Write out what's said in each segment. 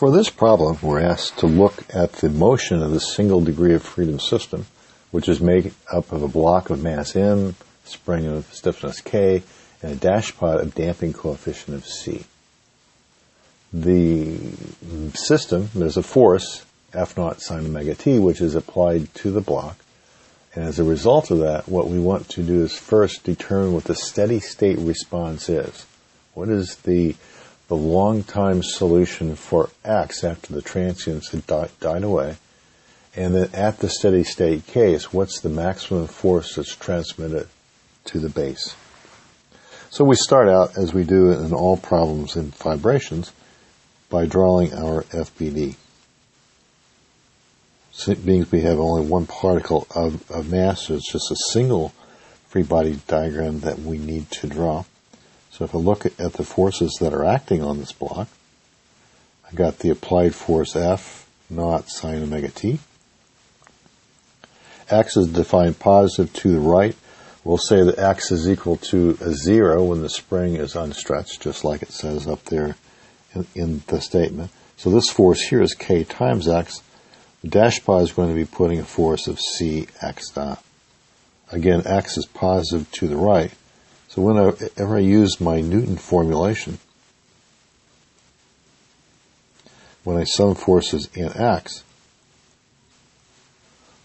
For this problem, we're asked to look at the motion of the single degree of freedom system, which is made up of a block of mass m, spring of stiffness k, and a dashpot of damping coefficient of c. The system, there's a force, F0 sine omega t, which is applied to the block. And as a result of that, what we want to do is first determine what the steady state response is. What is the long time solution for x after the transients had died away? And then at the steady state case, what's the maximum force that's transmitted to the base? So we start out, as we do in all problems in vibrations, by drawing our FBD. Being we have only one particle of mass, so it's just a single free body diagram that we need to draw. So if I look at the forces that are acting on this block, I got the applied force F0 sine omega t. X is defined positive to the right. We'll say that X is equal to a 0 when the spring is unstretched, just like it says up there in the statement. So this force here is K times X. The dashpot is going to be putting a force of C X dot. Again, X is positive to the right. So whenever I use my Newton formulation, when I sum forces in X,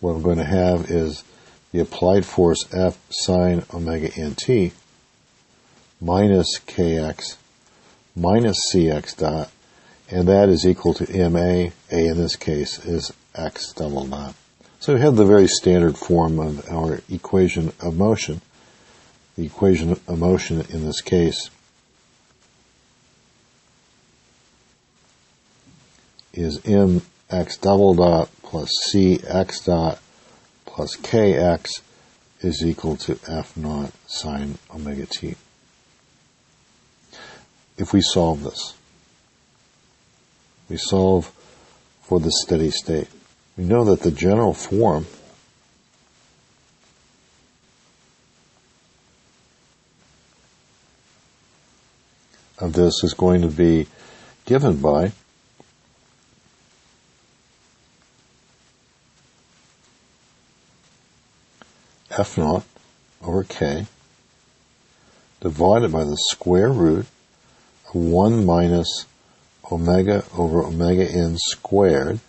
what I'm going to have is the applied force F sine omega nt minus Kx minus Cx dot, and that is equal to ma. A in this case is x double dot. So we have the very standard form of our equation of motion. The equation of motion in this case is mx double dot plus cx dot plus kx is equal to F0 sine omega t. If we solve this, we solve for the steady state. We know that the general form of this is going to be given by F0 over K divided by the square root of 1 minus omega over omega n squared,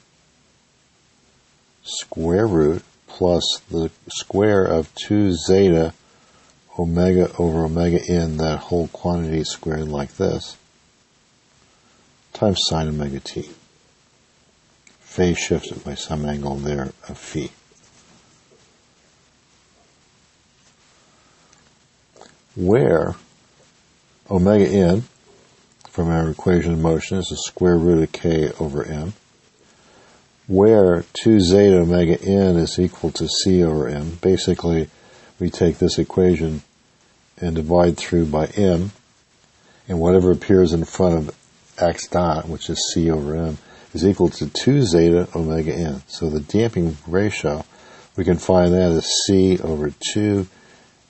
square root plus the square of 2 zeta omega over omega n, that whole quantity squared like this, times sine omega t. Phase shifted by some angle there of phi. Where omega n, from our equation of motion, is the square root of k over m, where 2 zeta omega n is equal to c over m. Basically, we take this equation and divide through by m, and whatever appears in front of x dot, which is c over m, is equal to 2 zeta omega n. So the damping ratio, we can find that as c over 2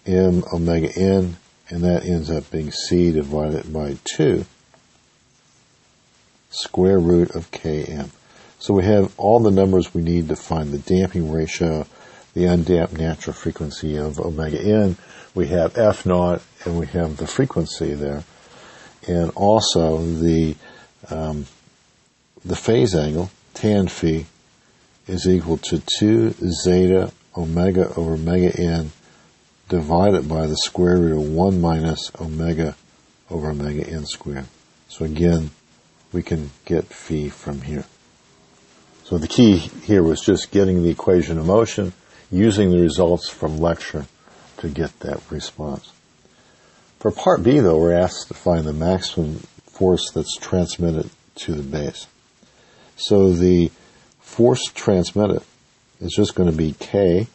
m omega n, and that ends up being c divided by 2 square root of km. So we have all the numbers we need to find the damping ratio, the undamped natural frequency of omega n. We have F0, and we have the frequency there, and also the phase angle, tan phi, is equal to 2 zeta omega over omega n divided by the square root of 1 minus omega over omega n squared. So again, we can get phi from here. So the key here was just getting the equation of motion, using the results from lecture to get that response. For part B, though, we're asked to find the maximum force that's transmitted to the base. So the force transmitted is just going to be K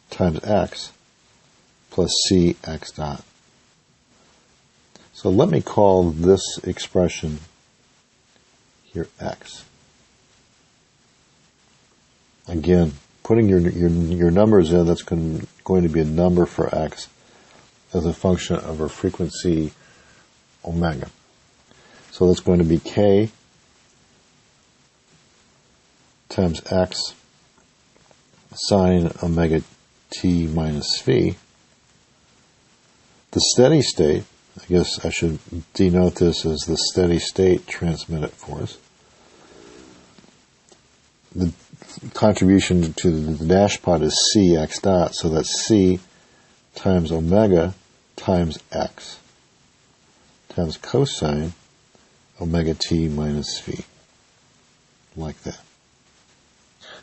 times X plus Cx dot. So let me call this expression here X. Again, putting your numbers in, that's going to be a number for X as a function of our frequency omega. So that's going to be K times x sine omega t minus phi. The steady state, I guess I should denote this as the steady state transmitted force. The contribution to the dash pot is c x dot, so that's c times omega times x times cosine omega t minus phi, like that.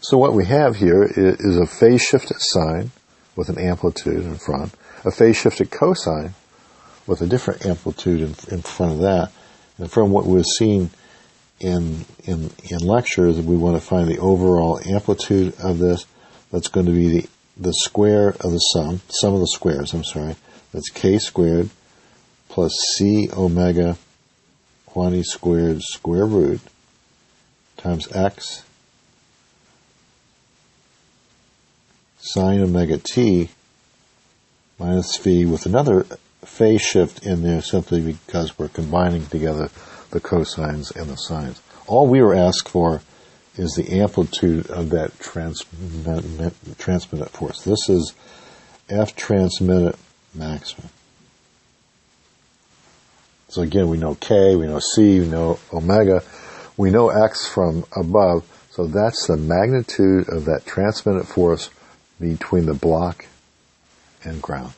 So what we have here is a phase-shifted sine with an amplitude in front, a phase-shifted cosine with a different amplitude in front of that. And from what we've seen in lectures, we want to find the overall amplitude of this. That's going to be the square of the sum of the squares, That's k squared plus c omega quantity squared square root times x sine omega t minus phi with another phase shift in there simply because we're combining together the cosines and the sines. All we were asked for is the amplitude of that transmitted force. This is F transmitted maximum. So again, we know K, we know C, we know omega, we know X from above, so that's the magnitude of that transmitted force between the block and ground.